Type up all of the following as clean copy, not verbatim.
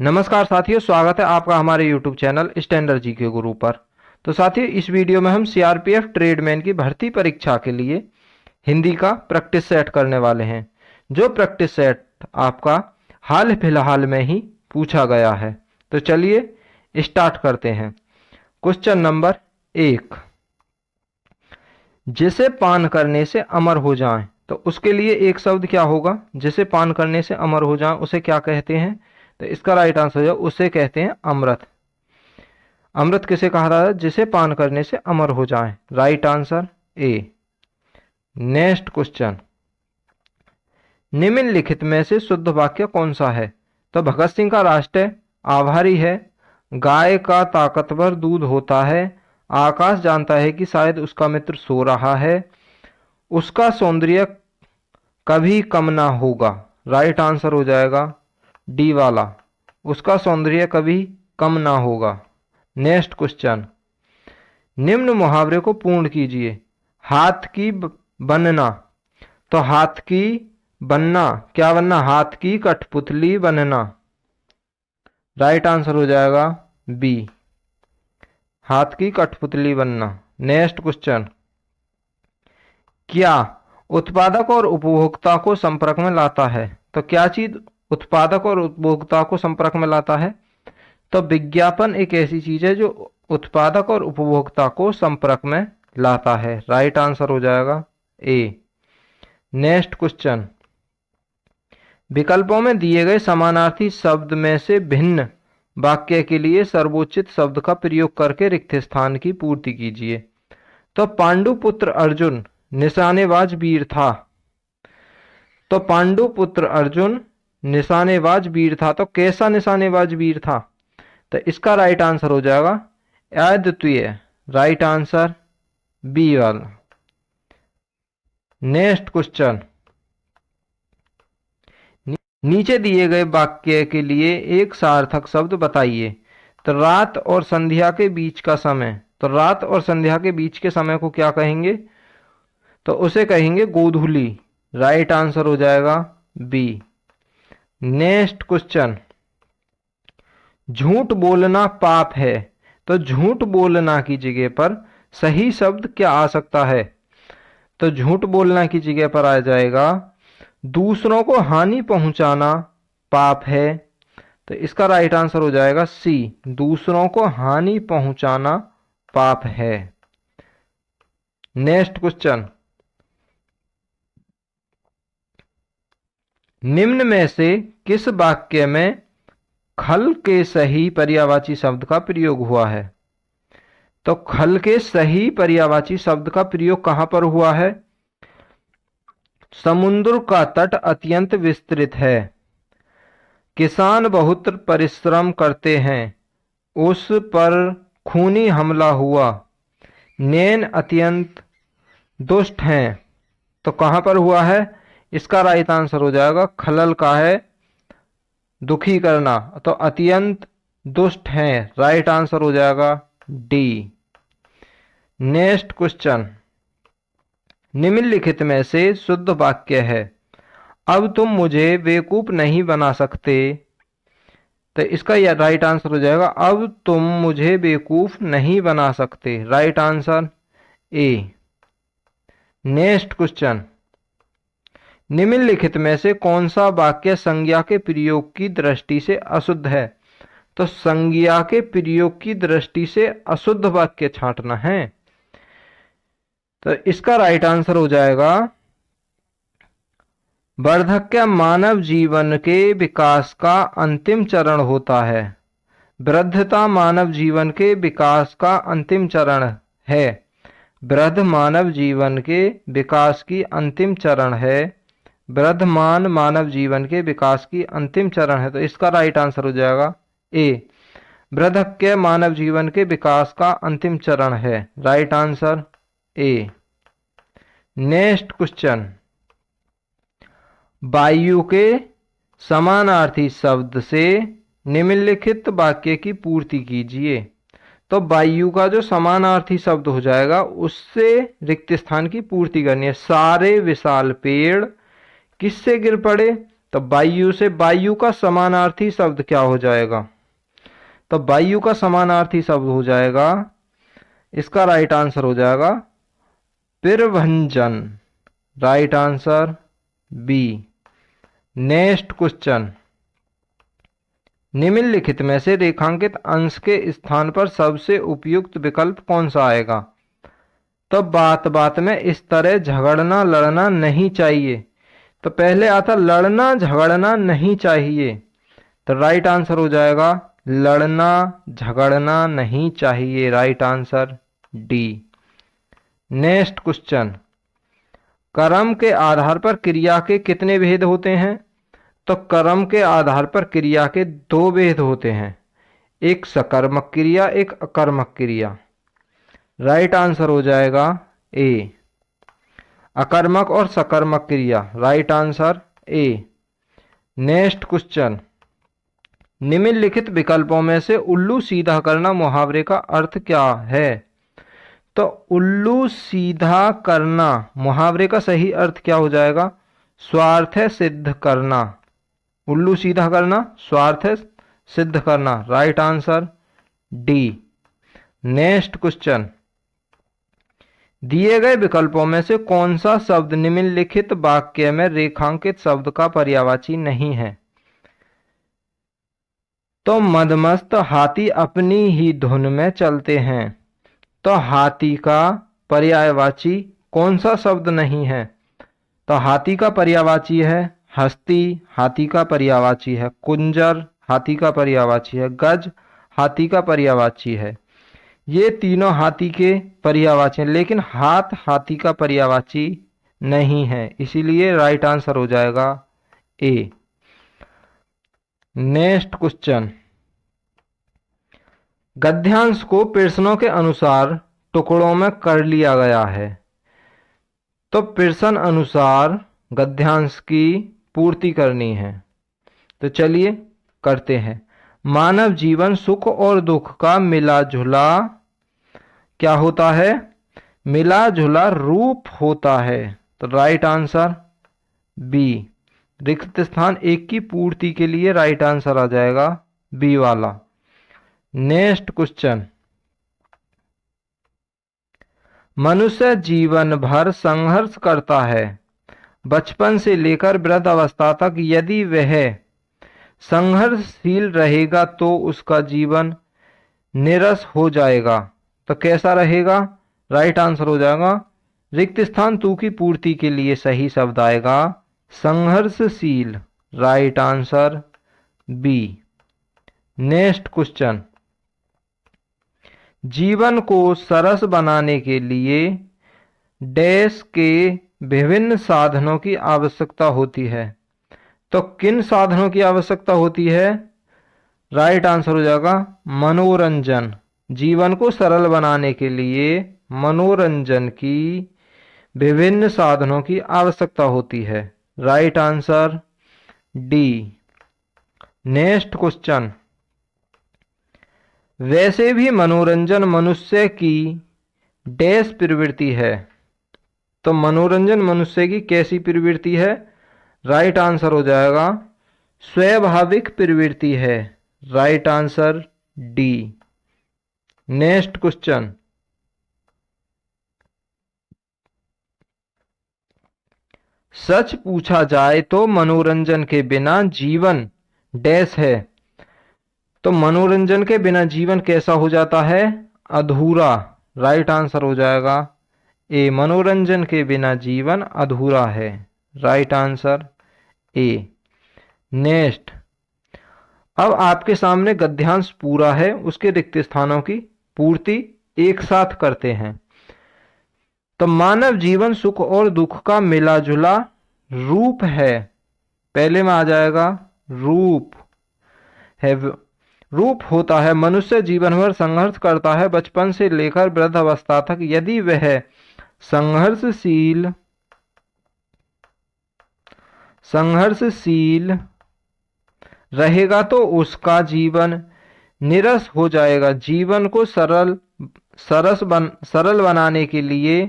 नमस्कार साथियों, स्वागत है आपका हमारे YouTube चैनल स्टैंडर्ड जी के गुरु पर। तो साथियों, इस वीडियो में हम सीआरपीएफ ट्रेडमैन की भर्ती परीक्षा के लिए हिंदी का प्रैक्टिस सेट करने वाले हैं, जो प्रैक्टिस सेट आपका हाल फिलहाल में ही पूछा गया है। तो चलिए स्टार्ट करते हैं। क्वेश्चन नंबर 1, जिसे पान करने से अमर हो जाएं, तो उसके लिए एक शब्द क्या होगा? जिसे पान करने से अमर हो जाएं उसे क्या कहते हैं? तो इसका राइट आंसर जो उसे कहते हैं अमृत। अमृत किसे कहा जाता है? जिसे पान करने से अमर हो जाएं। Right answer A. Next question, निम्नलिखित में से शुद्ध वाक्य कौन सा है? तो भगत सिंह का राष्ट्र आभारी है, गाय का ताकतवर दूध होता है, आकाश जानता है कि शायद उसका मित्र सो रहा है, उसका सौंदर्य कभी कम ना होगा। राइट आंसर हो जाएगा डी वाला, उसका सौंदर्य कभी कम ना होगा। नेक्स्ट क्वेश्चन, निम्न मुहावरे को पूर्ण कीजिए। हाथ की बनना, तो हाथ की बनना क्या बनना? हाथ की कठपुतली बनना। राइट आंसर हो जाएगा बी, हाथ की कठपुतली बनना। नेक्स्ट क्वेश्चन, क्या उत्पादक और उपभोक्ता को संपर्क में लाता है? तो क्या चीज उत्पादक और उपभोक्ता को संपर्क में लाता है? तो विज्ञापन एक ऐसी चीज है जो उत्पादक और उपभोक्ता को संपर्क में लाता है। राइट आंसर हो जाएगा ए। नेक्स्ट क्वेश्चन, विकल्पों में दिए गए समानार्थी शब्द में से भिन्न वाक्य के लिए सर्वोचित शब्द का प्रयोग करके रिक्त स्थान की पूर्ति कीजिए। तो पांडुपुत्र अर्जुन निशानेबाज वीर था। तो पांडुपुत्र अर्जुन निशानेबाज वीर था, तो कैसा निशानेबाज वीर था? तो इसका राइट आंसर हो जाएगा अद्वितीय। राइट आंसर बी वाला। नेक्स्ट क्वेश्चन, नीचे दिए गए वाक्य के लिए एक सार्थक शब्द बताइए। तो रात और संध्या के बीच का समय, तो रात और संध्या के बीच के समय को क्या कहेंगे? तो उसे कहेंगे गोधूली। राइट आंसर हो जाएगा बी। नेक्स्ट क्वेश्चन, झूठ बोलना पाप है, तो झूठ बोलना की जगह पर सही शब्द क्या आ सकता है? तो झूठ बोलना की जगह पर आ जाएगा दूसरों को हानि पहुंचाना पाप है। तो इसका राइट आंसर हो जाएगा सी, दूसरों को हानि पहुंचाना पाप है। नेक्स्ट क्वेश्चन, निम्न में से किस वाक्य में खल के सही पर्यायवाची शब्द का प्रयोग हुआ है? तो खल के सही पर्यायवाची शब्द का प्रयोग कहां पर हुआ है? समुद्र का तट अत्यंत विस्तृत है, किसान बहुत परिश्रम करते हैं, उस पर खूनी हमला हुआ, नैन अत्यंत दुष्ट हैं। तो कहां पर हुआ है? इसका राइट आंसर हो जाएगा खलल का है दुखी करना, तो अत्यंत दुष्ट हैं। राइट आंसर हो जाएगा डी। नेक्स्ट क्वेश्चन, निम्नलिखित में से शुद्ध वाक्य है। अब तुम मुझे बेवकूफ नहीं बना सकते। तो इसका यह राइट आंसर हो जाएगा अब तुम मुझे बेवकूफ नहीं बना सकते। Right answer A. Next question, निम्नलिखित में से कौन सा वाक्य संज्ञा के प्रयोग की दृष्टि से अशुद्ध है? तो संज्ञा के प्रयोग की दृष्टि से अशुद्ध वाक्य छांटना है। तो इसका राइट आंसर हो जाएगा वार्धक्य मानव जीवन के विकास का अंतिम चरण होता है। वृद्धता मानव जीवन के विकास का अंतिम चरण है। वृद्ध मानव जीवन के विकास की अंतिम चरण है। वृद्धमान मानव जीवन के विकास की अंतिम चरण है। तो इसका राइट आंसर हो जाएगा ए, वृद्धक्य मानव जीवन के विकास का अंतिम चरण है। Right answer A. Next question, वायु के समानार्थी शब्द से निम्नलिखित वाक्य की पूर्ति कीजिए। तो वायु का जो समानार्थी शब्द हो जाएगा उससे रिक्त स्थान की पूर्ति करनी है। सारे विशाल पेड़ किससे गिर पड़े? तो वायु से वायु का समानार्थी शब्द क्या हो जाएगा? तो वायु का समानार्थी शब्द हो जाएगा, इसका राइट आंसर हो जाएगा प्रभंजन। Right answer B. Next question, निम्नलिखित में से रेखांकित अंश के स्थान पर सबसे उपयुक्त विकल्प कौन सा आएगा? तो बात बात में इस तरह झगड़ना लड़ना नहीं चाहिए। तो पहले आता लड़ना झगड़ना नहीं चाहिए, तो राइट आंसर हो जाएगा लड़ना झगड़ना नहीं चाहिए। Right answer D. Next question, कर्म के आधार पर क्रिया के कितने भेद होते हैं? तो कर्म के आधार पर क्रिया के दो भेद होते हैं, एक सकर्मक क्रिया, एक अकर्मक क्रिया। राइट आंसर हो जाएगा ए, अकर्मक और सकर्मक क्रिया। Right answer A. Next question, निम्नलिखित विकल्पों में से उल्लू सीधा करना मुहावरे का अर्थ क्या है? तो उल्लू सीधा करना मुहावरे का सही अर्थ क्या हो जाएगा? स्वार्थ सिद्ध करना। उल्लू सीधा करना, स्वार्थ सिद्ध करना। Right answer D. Next question, दिए गए विकल्पों में से कौन सा शब्द निम्नलिखित वाक्य में रेखांकित शब्द का पर्यायवाची नहीं है? तो मदमस्त हाथी अपनी ही धुन में चलते हैं। तो हाथी का पर्यायवाची कौन सा शब्द नहीं है? तो हाथी का पर्यायवाची है हस्ती, हाथी का पर्यायवाची है कुंजर, हाथी का पर्यायवाची है गज, हाथी का पर्यायवाची है। ये तीनों हाथी के पर्यायवाची हैं, लेकिन हाथ हाथी का पर्यायवाची नहीं है, इसीलिए राइट आंसर हो जाएगा ए। नेक्स्ट क्वेश्चन, गद्यांश को प्रश्नों के अनुसार टुकड़ों में कर लिया गया है। तो प्रश्न अनुसार गद्यांश की पूर्ति करनी है, तो चलिए करते हैं। मानव जीवन सुख और दुख का मिला जुला क्या होता है? मिला जुला रूप होता है। तो राइट आंसर बी। रिक्त स्थान एक की पूर्ति के लिए राइट आंसर आ जाएगा बी वाला। नेक्स्ट क्वेश्चन, मनुष्य जीवन भर संघर्ष करता है। बचपन से लेकर वृद्ध अवस्था तक यदि वह संघर्षशील रहेगा तो उसका जीवन निरस हो जाएगा। तो कैसा रहेगा? राइट आंसर हो जाएगा, रिक्त स्थान तू की पूर्ति के लिए सही शब्द आएगा संघर्षशील। Right answer B. Next question, जीवन को सरस बनाने के लिए डैश के विभिन्न साधनों की आवश्यकता होती है। तो किन साधनों की आवश्यकता होती है? राइट आंसर हो जाएगा मनोरंजन। जीवन को सरल बनाने के लिए मनोरंजन की विभिन्न साधनों की आवश्यकता होती है। Right answer D. Next question, वैसे भी मनोरंजन मनुष्य की डैश प्रवृत्ति है। तो मनोरंजन मनुष्य की कैसी प्रवृत्ति है? राइट आंसर हो जाएगा स्वाभाविक प्रवृत्ति है। Right answer D. Next question, सच पूछा जाए तो मनोरंजन के बिना जीवन डैश है। तो मनोरंजन के बिना जीवन कैसा हो जाता है? अधूरा। राइट आंसर हो जाएगा ए, मनोरंजन के बिना जीवन अधूरा है। Right answer A. नेक्स्ट, अब आपके सामने गद्यांश पूरा है, उसके रिक्त स्थानों की पूर्ति एक साथ करते हैं। तो मानव जीवन सुख और दुख का मिला जुला रूप है। पहले में आ जाएगा रूप है, रूप होता है। मनुष्य जीवन भर संघर्ष करता है बचपन से लेकर वृद्ध अवस्था तक। यदि वह संघर्षशील रहेगा तो उसका जीवन निरस हो जाएगा। जीवन को सरल बनाने के लिए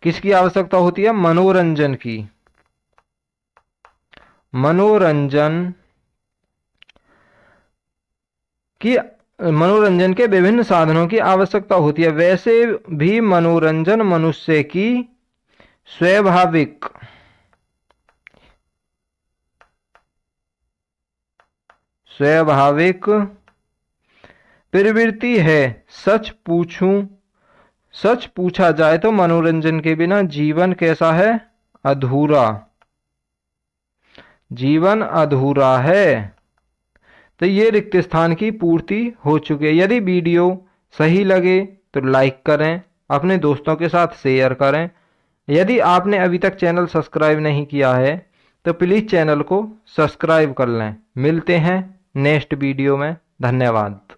किसकी आवश्यकता होती है? मनोरंजन की। मनोरंजन के विभिन्न साधनों की आवश्यकता होती है। वैसे भी मनोरंजन मनुष्य की स्वाभाविक प्रवृत्ति है। सच पूछा जाए तो मनोरंजन के बिना जीवन कैसा है? जीवन अधूरा है। तो ये रिक्त स्थान की पूर्ति हो चुकी है। यदि वीडियो सही लगे तो लाइक करें, अपने दोस्तों के साथ शेयर करें। यदि आपने अभी तक चैनल सब्सक्राइब नहीं किया है तो प्लीज़ चैनल को सब्सक्राइब कर लें। मिलते हैं नेक्स्ट वीडियो में। धन्यवाद।